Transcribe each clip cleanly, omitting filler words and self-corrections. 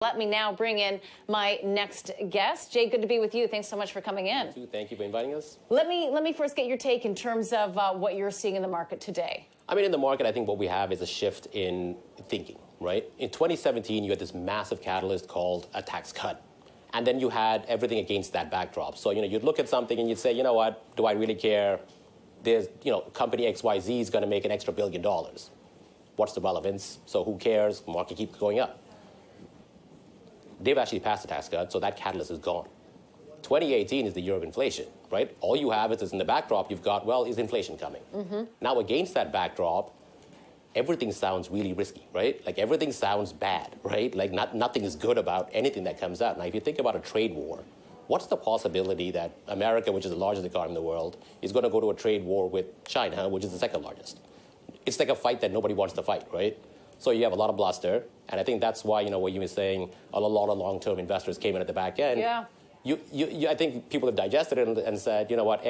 Let me now bring in my next guest. Jay, good to be with you. Thanks so much for coming in. Thank you for inviting us. Let me first get your take in terms of what you're seeing in the market today. I mean, in the market, I think what we have is a shift in thinking, right? In 2017, you had this massive catalyst called a tax cut. And then you had everything against that backdrop. So, you'd look at something and you'd say, you know what, do I really care? There's, company XYZ is going to make an extra $1 billion. What's the relevance? So who cares? The market keeps going up. They've actually passed the tax cut, so that catalyst is gone. 2018 is the year of inflation, right? All you have is in the backdrop, you've got, well, is inflation coming? Now, against that backdrop, everything sounds really risky, right? Like, everything sounds bad, right? Like, nothing is good about anything that comes out. Now, if you think about a trade war, what's the possibility that America, which is the largest economy in the world, is going to go to a trade war with China, which is the second largest? It's like a fight that nobody wants to fight, right? So you have a lot of bluster, and I think that's why, what you were saying, a lot of long-term investors came in at the back end. Yeah. I think people have digested it and said, you know what,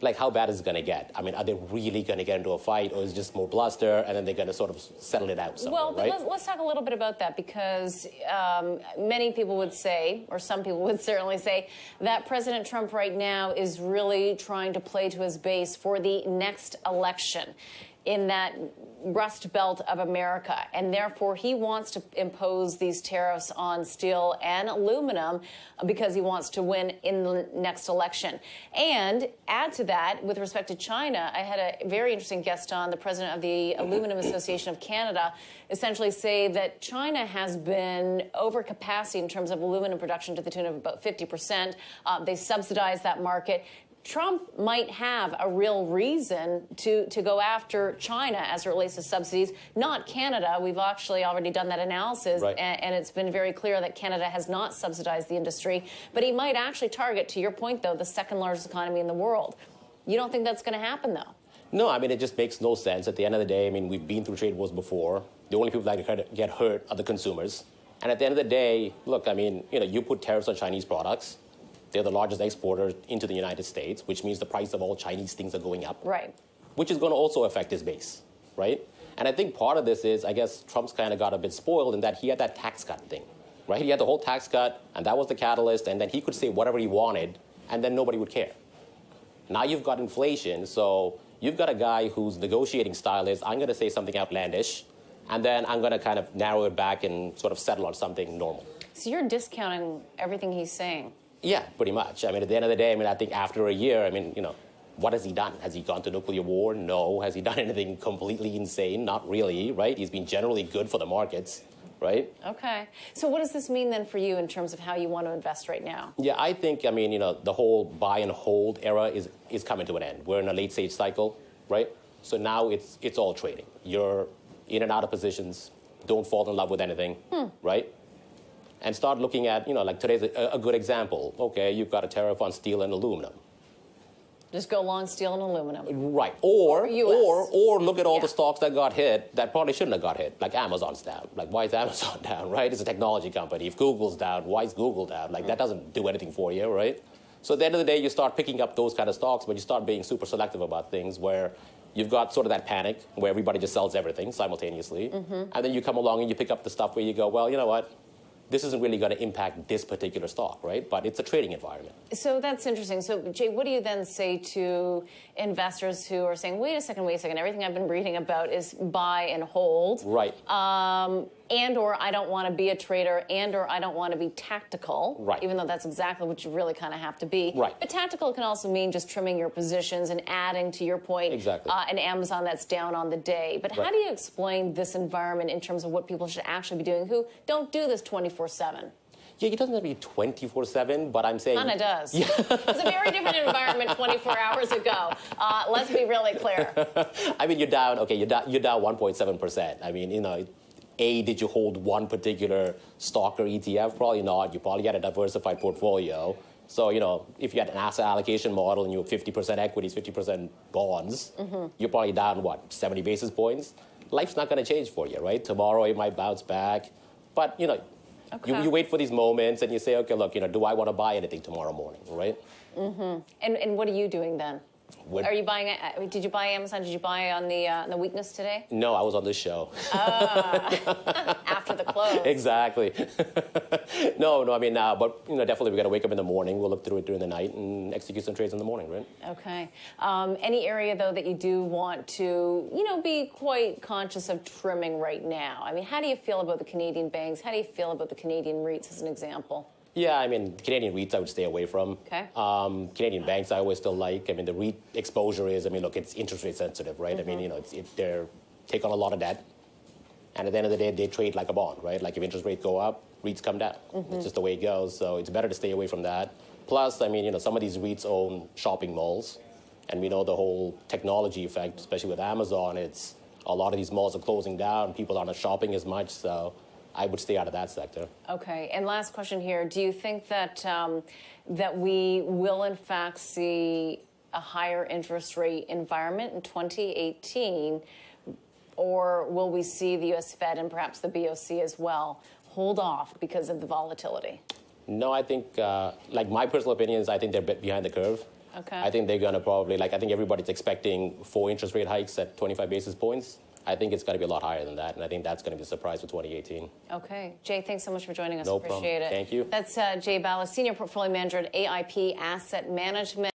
like, how bad is it going to get? I mean, are they really going to get into a fight, or is it just more bluster, and then they're going to sort of settle it out somewhere, well, right? let's talk a little bit about that, because many people would say, or some people would certainly say, that President Trump right now is really trying to play to his base for the next election in that Rust Belt of America, and therefore he wants to impose these tariffs on steel and aluminum because he wants to win in the next election. And add to that, with respect to China, I had a very interesting guest on, the president of the Aluminum Association of Canada, essentially say that China has been over capacity in terms of aluminum production to the tune of about 50%. They subsidize that market. Trump might have a real reason to go after China as it relates to subsidies, not Canada. We've actually already done that analysis, right, and it's been very clear that Canada has not subsidized the industry. But he might actually target, to your point, though, the second largest economy in the world. You don't think that's going to happen, though? No, I mean, it just makes no sense. At the end of the day, I mean, we've been through trade wars before. The only people that get hurt are the consumers. And at the end of the day, look, I mean, you put tariffs on Chinese products. They're the largest exporter into the United States, which means the price of all Chinese things are going up. Right. Which is going to also affect his base, right? And I think part of this is, I guess, Trump's kind of got a bit spoiled in that he had that tax cut thing, right? He had the whole tax cut, and that was the catalyst, and then he could say whatever he wanted, and then nobody would care. Now you've got inflation, so you've got a guy whose negotiating style is, I'm going to say something outlandish, and then I'm going to kind of narrow it back and sort of settle on something normal. So you're discounting everything he's saying. Yeah, pretty much. I mean, at the end of the day, I mean, I think after a year, I mean, what has he done? Has he gone to nuclear war? No. Has he done anything completely insane? Not really, right? He's been generally good for the markets, right? Okay. So what does this mean then for you in terms of how you want to invest right now? Yeah, I think, I mean, the whole buy and hold era is coming to an end. We're in a late stage cycle, right? So now it's all trading. You're in and out of positions. Don't fall in love with anything, right? And start looking at, like today's a good example. Okay, you've got a tariff on steel and aluminum. Just go long steel and aluminum. Right. Or look at all Yeah. the stocks that got hit that probably shouldn't have got hit. Like Amazon's down. Like, why is Amazon down, right? It's a technology company. If Google's down, why is Google down? Like, that doesn't do anything for you, right? So at the end of the day, you start picking up those kind of stocks, but you start being super selective about things where you've got sort of that panic where everybody just sells everything simultaneously. And then you come along and you pick up the stuff where you go, well, you know what? This isn't really going to impact this particular stock, right? But it's a trading environment. So that's interesting. So, Jay, what do you then say to investors who are saying, wait a second, everything I've been reading about is buy and hold. Right. And or I don't want to be a trader, and or I don't want to be tactical. Right. Even though that's exactly what you really kind of have to be. Right. But tactical can also mean just trimming your positions and adding, to your point, exactly, an Amazon that's down on the day. But how do you explain this environment in terms of what people should actually be doing who don't do this 24/7? Yeah, it doesn't have to be 24/7, but I'm saying... Kind of does. Yeah. It's a very different environment 24 hours ago. Let's be really clear. I mean, you're down 1.7%. I mean, did you hold one particular stock or ETF? Probably not. You probably had a diversified portfolio. So, if you had an asset allocation model and you have 50% equities, 50% bonds, you're probably down, 70 basis points? Life's not going to change for you, right? Tomorrow it might bounce back. But, you wait for these moments and you say, okay, look, do I want to buy anything tomorrow morning, right? And what are you doing then? Are you buying? Did you buy Amazon? Did you buy on the weakness today? No, I was on this show. After the close. Exactly. No, I mean, but definitely we got to wake up in the morning. We'll look through it during the night and execute some trades in the morning, right? Okay. Any area though that you do want to, be quite conscious of trimming right now? I mean, how do you feel about the Canadian banks? How do you feel about the Canadian REITs as an example? Yeah, I mean, Canadian REITs I would stay away from. Okay. Canadian banks I always still like. I mean, the REIT exposure is, look, it's interest rate sensitive, right? I mean, they're take on a lot of debt. And at the end of the day, they trade like a bond, right? Like if interest rates go up, REITs come down. It's just the way it goes. So it's better to stay away from that. Plus, some of these REITs own shopping malls. And we know the whole technology effect, especially with Amazon, it's a lot of these malls are closing down. People aren't shopping as much. So I would stay out of that sector. Okay. And last question here. Do you think that that we will, in fact, see a higher interest rate environment in 2018? Or will we see the U.S. Fed and perhaps the BOC as well hold off because of the volatility? No, I think, my personal opinion is I think they're a bit behind the curve. Okay. I think they're going to probably, I think everybody's expecting 4 interest rate hikes at 25 basis points. I think it's going to be a lot higher than that, and I think that's going to be a surprise for 2018. Okay. Jay, thanks so much for joining us. No Appreciate problem. it. Thank you. That's Jay Bala, Senior Portfolio Manager at AIP Asset Management.